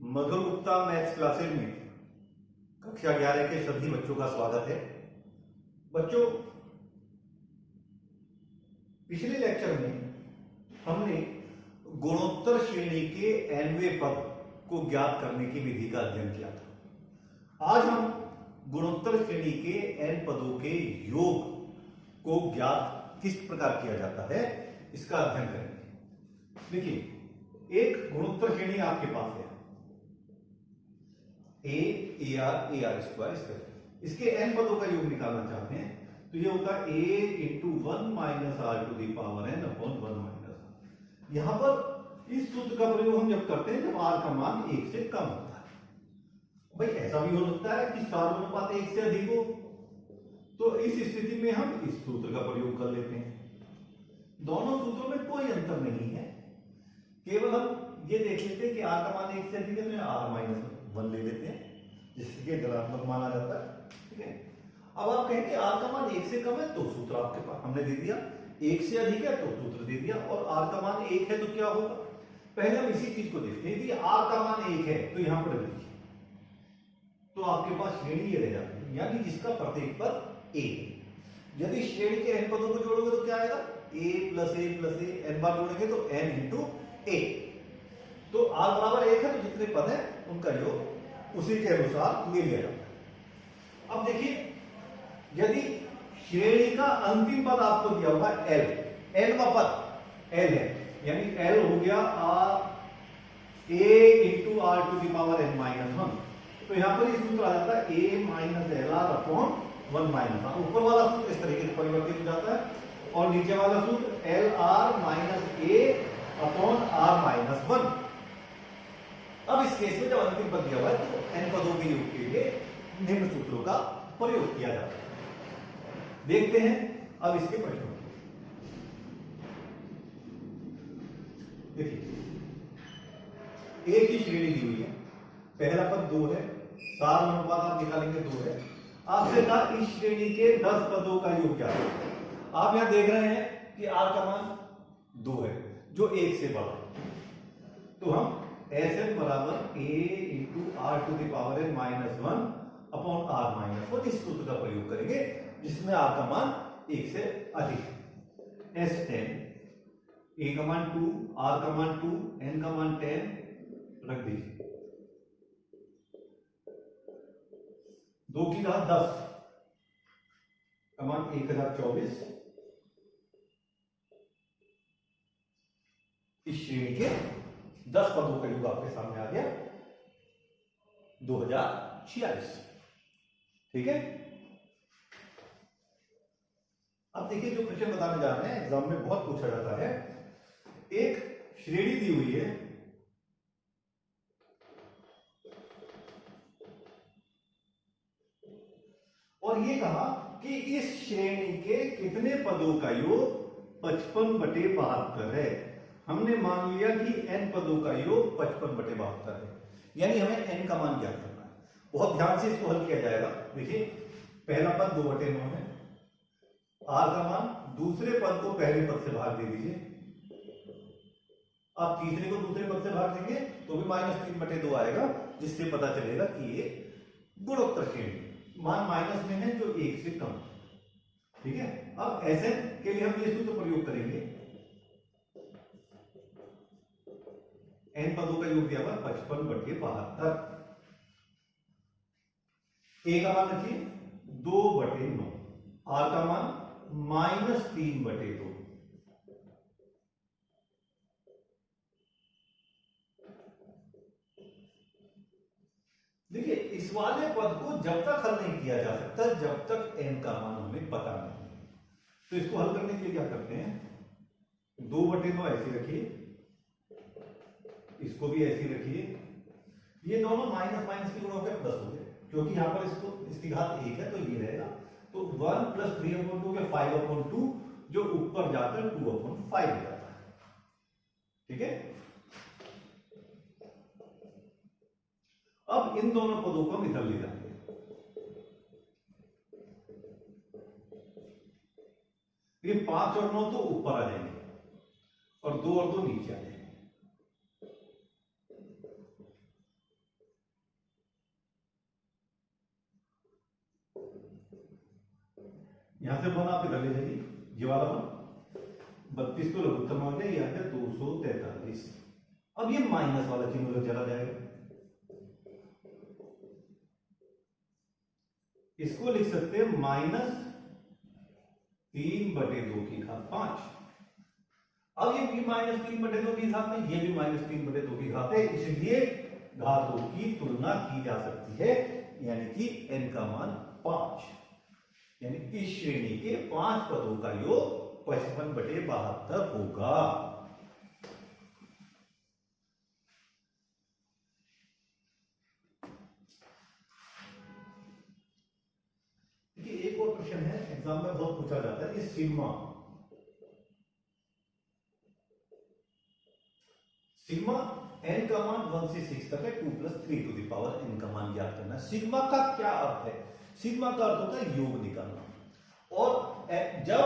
मधुर Gupta maths classes में कक्षा 11 के सभी बच्चों का स्वागत है। बच्चों, पिछले लेक्चर में हमने गुणोत्तर श्रेणी के nवें पद को ज्ञात करने की विधि का अध्ययन किया था। आज हम गुणोत्तर श्रेणी के n पदों के योग को ज्ञात किस प्रकार किया जाता है इसका अध्ययन करेंगे। देखिए, एक गुणोत्तर श्रेणी आपके पास है a आर स्क्वायर। इसके n पदों का योग निकालना चाहते हैं तो ये होता है a into 1 minus r to the power n upon 1 minus. यहां पर इस सूत्र का प्रयोग हम जब करते हैं जब r का मान 1 से कम होता है। भाई ऐसा भी हो सकता है कि सार्वनुपात 1 से अधिक हो, तो इस स्थिति में हम इस सूत्र का प्रयोग कर लेते हैं। दोनों सूत्रों में कोई अंतर नहीं है, केवल हम ये देख लेते हैं कि r का मान 1 से अधिक है तो r माइनस 1 ले लेते हैं, जिसके धनात्मक माना जाता है। ठीक है, अब आप कहेंगे r का मान 1 से कम है तो सूत्र आपके पास हमने दे दिया, 1 से अधिक है तो सूत्र दे दिया, और r का मान 1 है तो क्या होगा। पहले हम इसी चीज को देखते हैं कि r का मान 1 है तो यहां पर लिखिए, तो आपके पास श्रेणी ये रह जाती है, यानी जिसका प्रत्येक पद a। यदि श्रेणी के n पदों को जोड़ोगे तो क्या आएगा, a प्लस a n बार जोड़ेंगे तो n इंटू a। तो r बराबर 1 है तो जितने पद हैं उनका योग उसी के अनुसार ले लिया जाता है। अब देखिए, यदि श्रेणी का अंतिम पद आपको दिया होगा l, nवां पद l है, यानी l हो गया a into r to the power n minus 1, तो यहां पर ये सूत्र आ जाता है a minus l r upon 1 minus r. ऊपर वाला सूत्र इस तरीके से परिवर्तित हो जाता है और नीचे वाला सूत्र l r minus a upon r minus 1। अब इस केस में जब अंतिम पद दिया हुआ है तो n पदों के योग के लिए निम्न सूत्रों का प्रयोग किया जाता है। देखते हैं अब इसके प्रश्नों। देखिए, एक ही श्रेणी दी हुई है, पहला पद 2 है, सार्वनुपात आप निकालेंगे 2 है। आपसे कहा इस श्रेणी के 10 पदों का योग क्या है। आप यहां देख रहे हैं कि r का मान 2 है जो 1 से बड़ा है, तो हम Sn बराबर a into r to the power n minus 1 upon r minus 1 इस सूत्र का प्रयोग करेंगे जिसमें r का मान 1 से अधिक है। Sn, a का मान 2, r का मान 2, n का मान 10 रख दीजिए, 2 की घात 10 का मान 1024। इस श्रेणी के 10 पदों का योग आपके सामने आ गया 2046। ठीक है, अब देखिए जो प्रश्न बताने जा रहे हैं एग्जाम में बहुत पूछा जाता है। एक श्रेणी दी हुई है, और ये कहा कि इस श्रेणी के कितने पदों का योग 55/72 है। हमने मान लिया कि n पदों का योग 55/72 है, यानी हमें n का मान ज्ञात करना है। बहुत ध्यान से इसको हल किया जाएगा। देखिए, पहला पद 2/9 है, r का मान दूसरे पद को पहले पद से भाग दे दीजिए, आप तीसरे को दूसरे पद से भाग देंगे तो भी -3/2 आएगा, जिससे पता चलेगा कि ये गुणोत्तर श्रेणी मान माइनस में है जो 1 से कम। ठीक है, अब Sn के लिए हम ये सूत्र प्रयोग करेंगे, n पदों का योग दिया हुआ 55/72। a का मान रखिए 2/9, r का मान -3/2। देखिए, इस वाले पद को जब तक हल नहीं किया जा सकता जब तक n का मान हमें पता नहीं है। तो इसको हल करने के लिए क्या करते हैं, 2/9 ऐसे रखिए, इसको भी ऐसे रखिए, ये दोनों माइनस माइनस के गुणा होकर प्लस हो गए, क्योंकि यहां पर इसको इसकी घात 1 है तो ये रहेगा, तो 1 + 3/2 के 5/2 जो ऊपर जाकर 2/5 हो जाता है। ठीक है, अब इन दोनों पदों को हम इधर ले जाएंगे, ये 5 और 9 तो ऊपर आ जाएंगे और 2 और 2 नीचे आ जाएंगे। यहां से 1 आप इधर ले जाइए, ये वाला 1, 32 तो लघुत्तम हो गया, ये आ गया 243। अब ये माइनस वाला चिन्ह उधर चला जाएगा, इसको लिख सकते हैं -3/2 अब ये भी -3/2 है, ये भी -3/2 है, इसलिए घातों की तुलना की जा सकती है, यानी कि n का मान 5, यानी इस श्रेणी के 5 पदों का योग 55/72 होगा। एक और प्रश्न है, एग्जाम में बहुत पूछा जाता है, ये सिग्मा n का मान 1 से 6 तक है, 2 + 3 n का मान ज्ञात करना। सिग्मा का क्या अर्थ है? सिग्मा का अर्थ होता है योग निकालना, और जब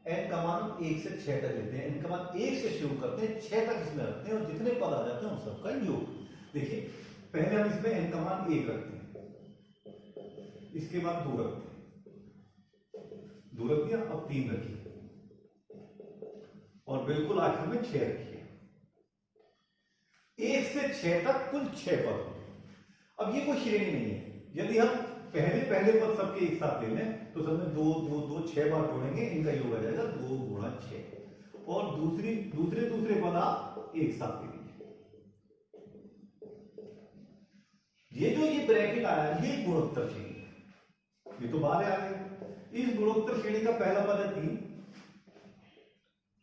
n का मान 1 से 6 तक लेते हैं, n का मान 1 से शुरू करते हैं, 6 तक इसमें रखते हैं, और जितने पद आ जाते हैं उन सबका योग। देखिए पहले हम इसमें n का मान 1 रखते हैं, इसके बाद 2 रखते हैं, 2 रख दिया, अब 3 रखिए, और बिल्कुल आखिर में 6 रखिए। 1 से 6 तक कुल 6 पद होंगे। अब ये कोई श्रेणी नहीं है, यदि हम पहले पद सबके एक साथ ले लें तो सब में 2 2 2 6 बार जोड़ेंगे, इनका योग आ जाएगा 2 × 6, और दूसरे पद आप एक साथ ले लीजिए। ये ब्रैकेट आया, ये गुणोत्तर श्रेणी है, ये तो बाहर आ गए। इस गुणोत्तर श्रेणी का पहला पद है 3,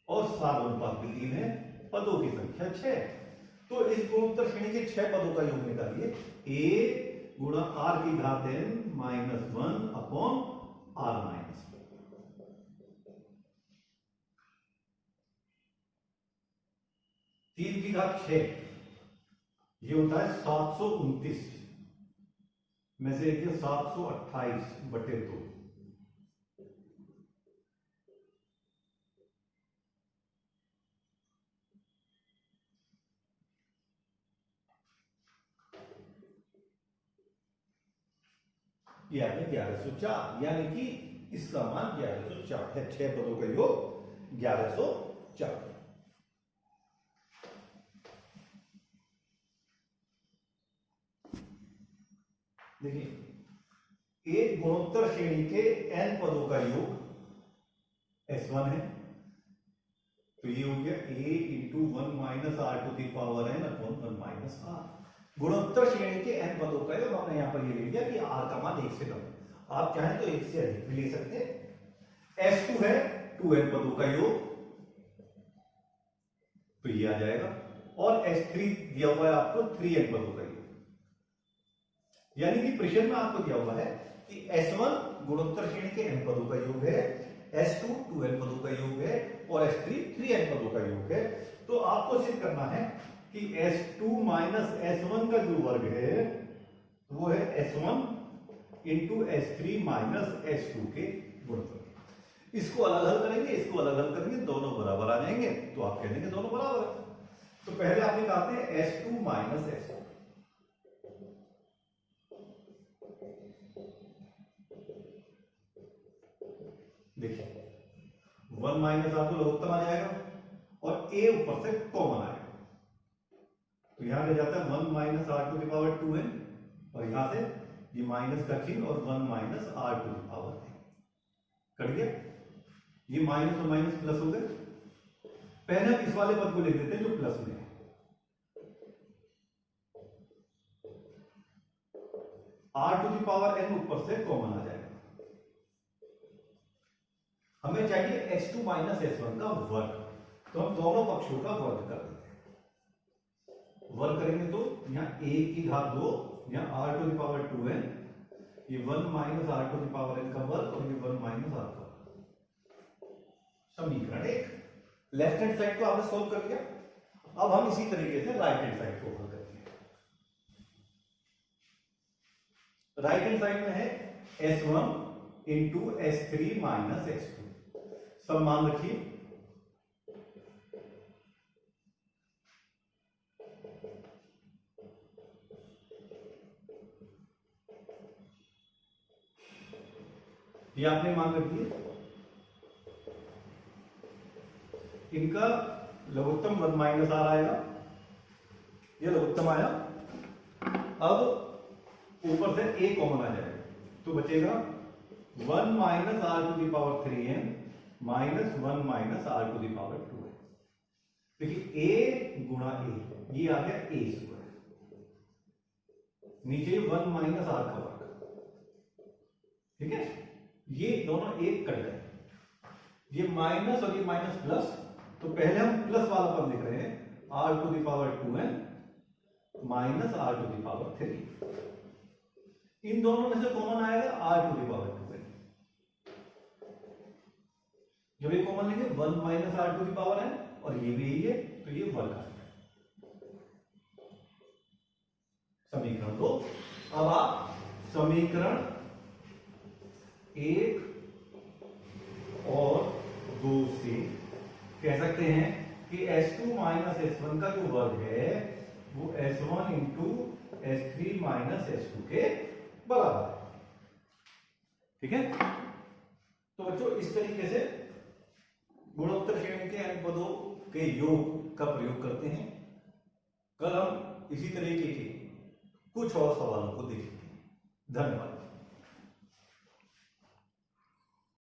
और साधानुपात भी 3 है, पदों की संख्या 6। तो इस गुणोत्तर श्रेणी के 6 पदों का योग निकालिए, a गुणा r की घात n -1/r-1, 3 की घात 6, ये होता है 729 में से एक 728/2। ये आ गया 1104, यानी कि इसका मान 1104 है। 6 पदों का योग 1104। देखिए एक गुणोत्तर श्रेणी के n पदों का योग S1 है, तो ये हो गया a × 1 - r⁴n/1 - r। गुणोत्तर श्रेणी के n पदों का योग हमने यहां पर ये ले लिया कि r का मान 1 से कम है, आप चाहें तो 1 से अधिक भी ले सकते हैं। S2 है 2n पदों का योग, तो ये आ जाएगा, और S3 दिया हुआ है आपको 3n पदों का योग, यानी कि प्रश्न में आपको दिया हुआ है कि S1 गुणोत्तर श्रेणी के n पदों का योग है, S2 2n पदों का योग है, और S3 3n पदों का योग है। तो आपको सिद्ध करना है कि S2 - S1 का जो वर्ग है वो है S1 × S3 - S2 के गुणनफल। इसको अलग हल करेंगे, इसको अलग हल करेंगे, दोनों बराबर आ जाएंगे, तो आप कह देंगे दोनों बराबर है। तो पहले आप निकालते हैं S2 - S1, देखिए 1 - r तो लघुत्तम आ जाएगा, और a ऊपर से कॉमन आएगा, तो यहां ले जाता है 1 - r⁴n, और यहां से ये माइनस का चिन्ह और 1 - r⁴n कट गया, ये माइनस और माइनस प्लस हो गए। पहले हम इस वाले पद को लिख देते हैं जो प्लस में है, r⁴n ऊपर से कॉमन आ जाएगा। हमें चाहिए S2 - S1 का वर्ग, तो हम दोनों पक्षों का वर्ग कर देते हैं। वर्ग करेंगे तो यहां a की घात 2, यहां r⁴n, ये 1 - r⁴n का वर्ग, और ये 1 - r का वर्ग। समीकरण 1 लेफ्ट हैंड साइड को आपने सॉल्व कर लिया। अब हम इसी तरीके से राइट हैंड साइड को हल करते हैं। राइट हैंड साइड में है S1 × S3 - S2, सब मान रखिए। ये आपने मान रखी है। इनका लघुत्तम 1 माइनस आर आएगा, ये लघुत्तम आया। अब ऊपर से a कॉमन आ जाएगा, तो बचेगा 1 minus r to the power 3n minus 1 minus r to the power 2n। देखिए a गुणा a, ये आ गया a स्क्वायर, नीचे 1 माइनस आर का वर्ग, ठीक है। ये दोनों एक कट गए, ये माइनस और ये माइनस प्लस, तो पहले हम प्लस वाला पद लिख रहे हैं, r to the power 2n minus r to the power 3। इन दोनों में से कॉमन आएगा r to the power 2n। जब ये कॉमन लेंगे 1 minus r to the power n, और ये भी यही है, तो ये वर्ग आ गया समीकरण 2। अब आप समीकरण 1 और 2 से कह सकते हैं कि S2 माइनस S1 का जो वर्ग है वो S1 into S3 minus S2 के बराबर है, ठीक है। तो बच्चों इस तरीके से गुणोत्तर श्रेणी के n पदों के योग का प्रयोग करते हैं। कल हम इसी तरीके के कुछ और सवालों को देखेंगे। धन्यवाद।